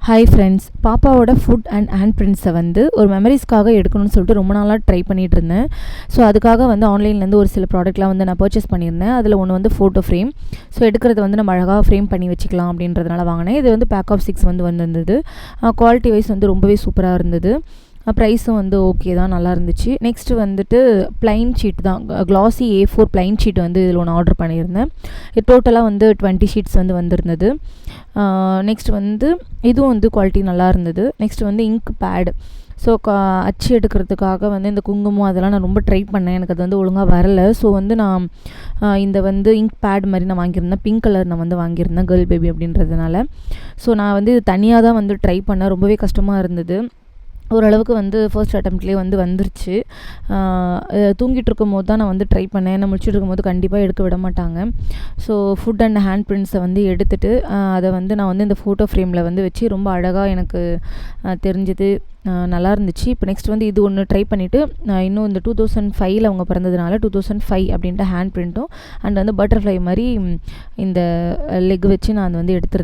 Hi friends, பாப்பாவோட food and hand பிரிண்ட்ஸை வந்து ஒரு மெமரிஸ்க்காக எடுக்கணும்னு சொல்லிட்டு ரொம்ப நாளாக ட்ரை பண்ணிகிட்டு இருந்தேன். ஸோ அதுக்காக வந்து ஆன்லைன்லேருந்து ஒரு சில ப்ராடக்ட்லாம் வந்து நான் பர்ச்சேஸ் பண்ணியிருந்தேன். அதில் ஒன்று வந்து ஃபோட்டோ ஃப்ரேம். ஸோ எடுக்கிறது வந்து நம்ம அழகாக ஃப்ரேம் பண்ணி வச்சுக்கலாம் அப்படின்றதுனால வாங்கினேன். இது வந்து பேக் ஆஃப் 6 வந்து வந்திருந்தது. குவாலிட்டி வைஸ் வந்து ரொம்பவே சூப்பராக இருந்தது. ப்ரைஸும் வந்து ஓகே தான், நல்லா இருந்துச்சு. நெக்ஸ்ட்டு வந்துட்டு ப்ளைன் ஷீட் தான், க்ளாஸி A4 ப்ளைன் ஷீட் வந்து இதில் ஒன்று ஆர்டர் பண்ணியிருந்தேன். இது டோட்டலாக வந்து 20 ஷீட்ஸ் வந்து வந்திருந்தது. நெக்ஸ்ட் வந்து இதுவும் வந்து குவாலிட்டி நல்லா இருந்தது. நெக்ஸ்ட் வந்து இங்க் பேடு. ஸோ அச்சு எடுக்கிறதுக்காக வந்து இந்த குங்குமம் அதெல்லாம் நான் ரொம்ப ட்ரை பண்ணேன், எனக்கு அது வந்து ஒழுங்காக வரலை. ஸோ வந்து நான் இந்த வந்து இங்க் பேட் மாதிரி நான் வாங்கியிருந்தேன். பிங்க் கலர் நான் வந்து வாங்கியிருந்தேன், கேர்ள் பேபி அப்படின்றதுனால. ஸோ நான் வந்து இது தனியாக தான் வந்து ட்ரை பண்ணேன். ரொம்பவே கஷ்டமாக இருந்தது. ஓரளவுக்கு வந்து ஃபர்ஸ்ட் அட்டெம்ப்ட்லேயே வந்து வந்துருச்சு. தூங்கிட்டு இருக்கும்போது தான் நான் வந்து ட்ரை பண்ணேன். என்ன முடிச்சுட்டு இருக்கும்போது கண்டிப்பாக எடுக்க விட மாட்டாங்க. ஸோ ஃபுட் அண்ட் ஹேண்ட் பிரிண்ட்ஸை வந்து எடுத்துகிட்டு அதை வந்து நான் வந்து இந்த ஃபோட்டோ ஃப்ரேமில் வந்து வச்சு ரொம்ப அழகாக எனக்கு தெரிஞ்சது. நல்லா இருந்துச்சு. இப்போ நெக்ஸ்ட் வந்து இது ஒன்று ட்ரை பண்ணிவிட்டு இன்னும் இந்த 2005 அவங்க பிறந்ததுனால 2005 அப்படின்ட்டு ஹேண்ட் பிரிண்ட்டும் அண்ட் வந்து பட்டர்ஃப்ளை மாதிரி இந்த லெக் வச்சு நான் வந்து எடுத்துருக்கேன்.